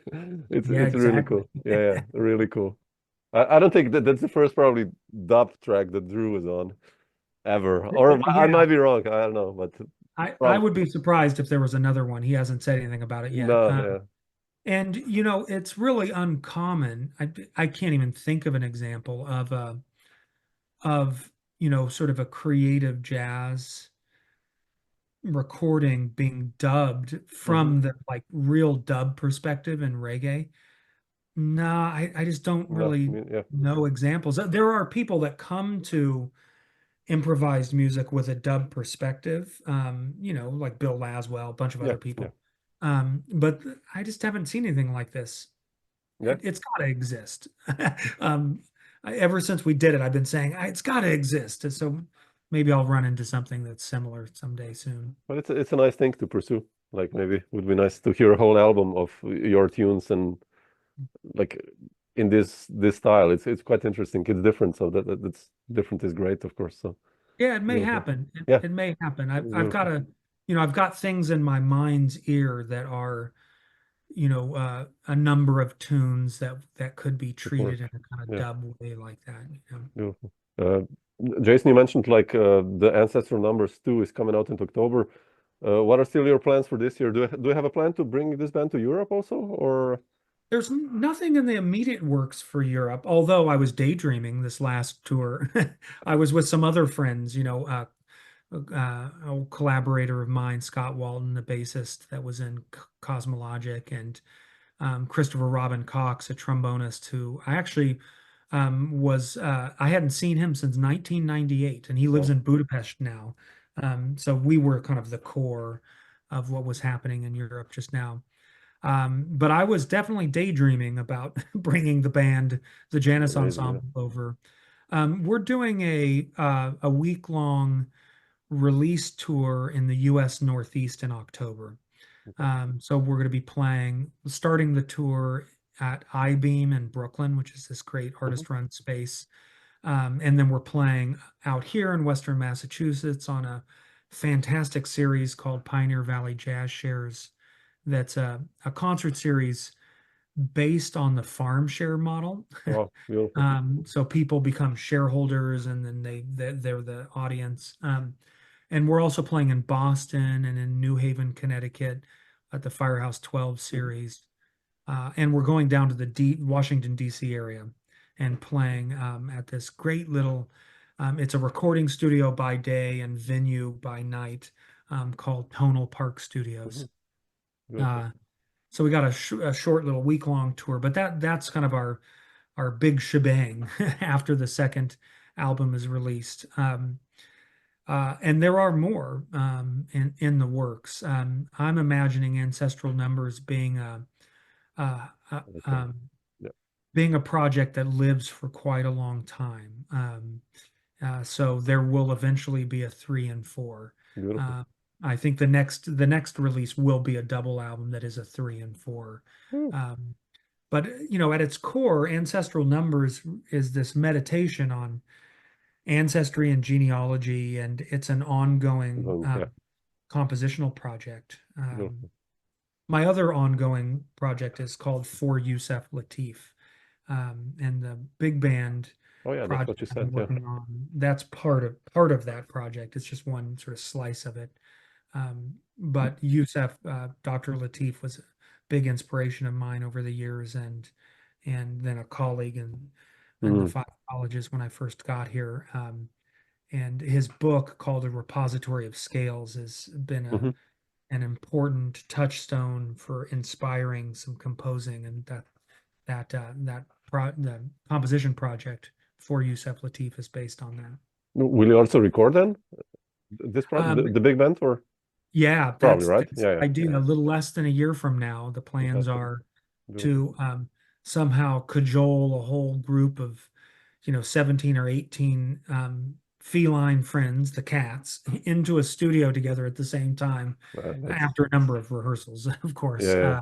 It's really exactly. cool. Yeah, yeah, really cool. I don't think that's the first probably dub track that Drew is on ever, or I Yeah, might be wrong. I don't know, but I probably would be surprised if there was another one. He hasn't said anything about it yet. no. Yeah. And it's really uncommon. I can't even think of an example of sort of a creative jazz recording being dubbed Hmm. from the like real dub perspective in reggae. No, I just don't No, I really mean, yeah, know examples. There are people that come to improvised music with a dub perspective, like Bill Laswell, a bunch of yeah, other yeah, people. But I just haven't seen anything like this. yeah. It's got to exist. um, Ever since we did it, I've been saying it's got to exist. And so maybe I'll run into something that's similar someday soon. But it's a nice thing to pursue. Like maybe it would be nice to hear a whole album of your tunes and like in this style. It's quite interesting. It's different, so that's different is great, of course. So Yeah, it may beautiful. happen. Yeah, It may happen. I've got beautiful. I've got things in my mind's ear that are, a number of tunes that could be Good work. treated in a kind of Yeah, dub way like that. beautiful. Uh, Jason, you mentioned like the Ancestral Numbers 2 is coming out in October. What are still your plans for this year? Do you have a plan to bring this band to Europe also, or? There's nothing in the immediate works for Europe, although I was daydreaming this last tour. I was with some other friends, a collaborator of mine, Scott Walton, the bassist that was in Cosmologic, and Christopher Robin Cox, a trombonist who I actually I hadn't seen him since 1998, and he lives Oh, in Budapest now. So we were kind of the core of what was happening in Europe just now. But I was definitely daydreaming about bringing the band, the Janus amazing, yeah. Ensemble, over. We're doing a week-long release tour in the U.S. Northeast in October. Okay. So we're going to be starting the tour at I-Beam in Brooklyn, which is this great Mhm. artist-run space. And then we're playing out here in Western Massachusetts on a fantastic series called Pioneer Valley Jazz Shares. That's a concert series based on the farm share model. Wow, beautiful. So people become shareholders and then they're the audience. And we're also playing in Boston and in New Haven, Connecticut at the Firehouse 12 Mhm. series. And we're going down to the Washington, D.C. area and playing at this great little, it's a recording studio by day and venue by night called Tonal Park Studios. Mhm. Beautiful. Uh, so we got a short little week-long tour, but that's kind of our big shebang after the second album is released. And there are more in the works. I'm imagining Ancestral Numbers uh, uh, Okay. um, Yeah, being a project that lives for quite a long time. So there will eventually be a 3 and 4. beautiful. Uh, I think the next release will be a double album that is a 3 and 4. Mm. Um, but at its core, Ancestral Numbers is this meditation on ancestry and genealogy, and it's an ongoing Yeah, compositional project. beautiful. My other ongoing project is called For Yusef Latif, and the big band Oh yeah, that's project what you I've said. been Yeah. working on. That's part of that project. It's just one sort of slice of it. But Yusef, Dr. Latif was a big inspiration of mine over the years, and then a colleague in the Mm. 5 colleges when I first got here. And his book called A Repository of Scales has been Hmm. an important touchstone for inspiring some composing, and the composition project for Yusef Latif is based on that. Will you also record then this Um, the big band, or yeah, probably, that's right? that's Yeah, the yeah, idea. yeah. A little less than a year from now, the plans Fantastic. are Beautiful. to somehow cajole a whole group of 17 or 18 feline friends, the cats, into a studio together at the same time That's after a number of rehearsals, of course. yeah, yeah.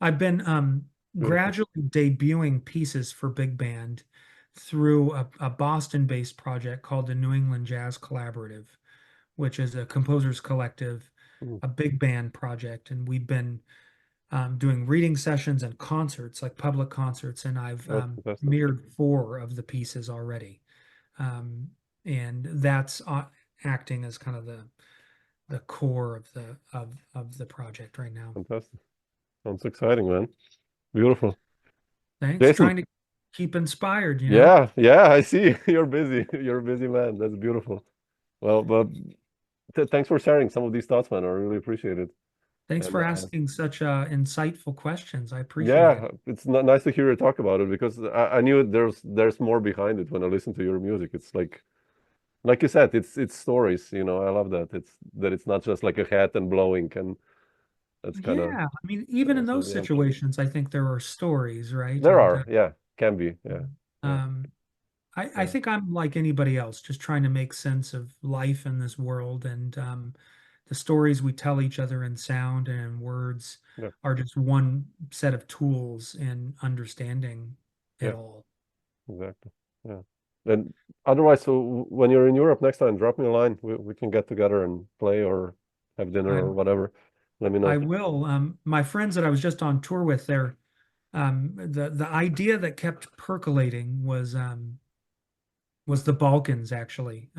I've been Beautiful. gradually debuting pieces for big band through a Boston-based project called the New England Jazz Collaborative, which is a composers collective, Mm. a big band project. And we've been doing reading sessions and concerts, like public concerts, and I've That's fantastic. premiered 4 of the pieces already. Um, and that's acting as kind of the core of the project right now. Fantastic. Sounds exciting, man. Beautiful. Thanks. Jason. Trying to keep inspired. Yeah, yeah, I see. You're busy. You're a busy man. That's beautiful. Well, but thanks for sharing some of these thoughts, man. I really appreciate it. Thanks And for asking such insightful questions. I appreciate it. yeah, it's nice to hear you talk about it because I knew there's more behind it when I listen to your music. It's like you said, it's stories. I love that. It's not just like a hat and blowing, and that's kind of Yeah, I mean, even in so those yeah. situations, I think there are stories, right? There And are, yeah, can be, yeah, yeah, um, I yeah, think I'm like anybody else, just trying to make sense of life in this world, and the stories we tell each other in sound and in words yeah, are just one set of tools in understanding yeah, it all. exactly, yeah. And otherwise, so when you're in Europe next time, drop me a line. We can get together and play or have dinner I or whatever. Let me I know. will. My friends that I was just on tour with, the idea that kept percolating was was the Balkans, actually,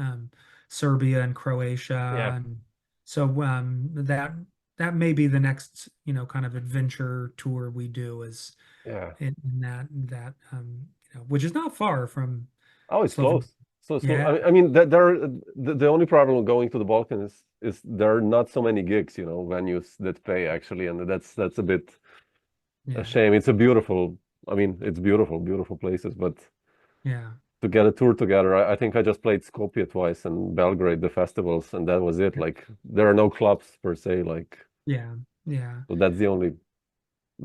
Serbia and Croatia, Yeah. and so that may be the next, kind of adventure tour we do, is Yeah. in that which is not far from Oh, it's Slovenia. close. So it's close. Yeah, I mean, the only problem with going to the Balkans is there are not so many gigs, venues that pay actually, and that's a bit a yeah, shame. It's a beautiful, I mean, it's beautiful, beautiful places, but yeah, to get a tour together, I think I just played Skopje twice and Belgrade, the festivals, and that was it. Like there are no clubs per se, like yeah, yeah. so that's the only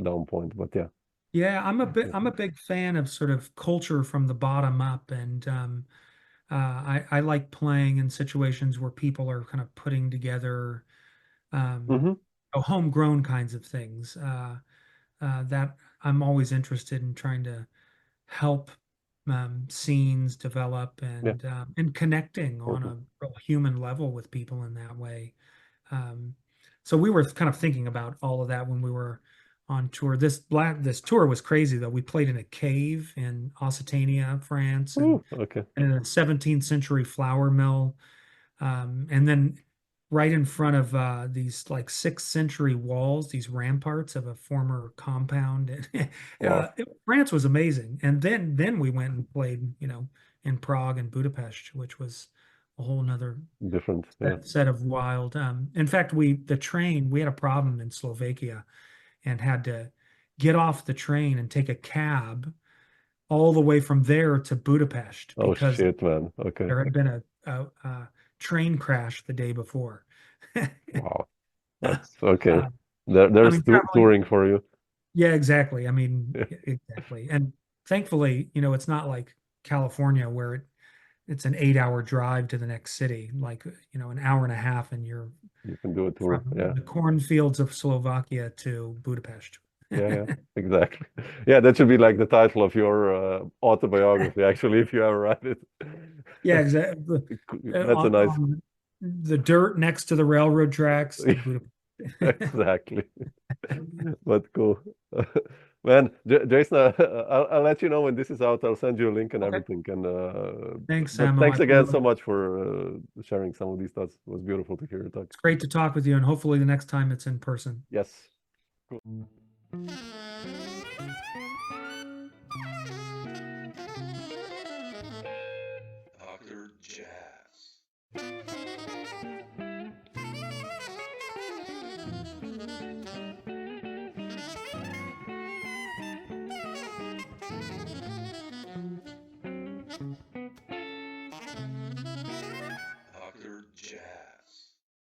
down point. But yeah. Yeah, Yeah. I'm a big fan of sort of culture from the bottom up, and I like playing in situations where people are kind of putting together um, Hmm. homegrown kinds of things. That I'm always interested in trying to help scenes develop, Yeah. and connecting on Mhm. a real human level with people in that way. Um, so we were kind of thinking about all of that when we were on tour. This tour was crazy though. We played in a cave in Occitania, France, and Ooh, okay. in a 17th century flour mill. And then right in front of these like 6th century walls, these ramparts of a former compound. Wow. France was amazing. And then we went and played, in Prague and Budapest, which was a whole nother Different. Yeah. set of wild. In fact, we had a problem in Slovakia and had to get off the train and take a cab all the way from there to Budapest Oh because shit, man. Okay. there had been a train crash the day before. Wow. That's okay. Uh, I There's mean, traveling, touring for you. yeah, exactly. I mean, Yeah. exactly. And thankfully, it's not like California where it's an 8-hour drive to the next city, like, an hour and a half, and you're You can do a tour. from Yeah. the cornfields of Slovakia to Budapest. Yeah, yeah. Exactly. Yeah, that should be like the title of your autobiography, actually, if you ever write it. Yeah, exactly. That's a nice. On the dirt next to the railroad tracks to Budapest. Exactly. But cool. Man, Jason, I'll let you know when this is out. I'll send you a link and Okay. everything. And Thanks, but Samo. thanks again so much for sharing some of these thoughts. It was beautiful to hear you talk. It's great to talk with you, and hopefully the next time it's in person. Yes. Cool. Dr. Jazz.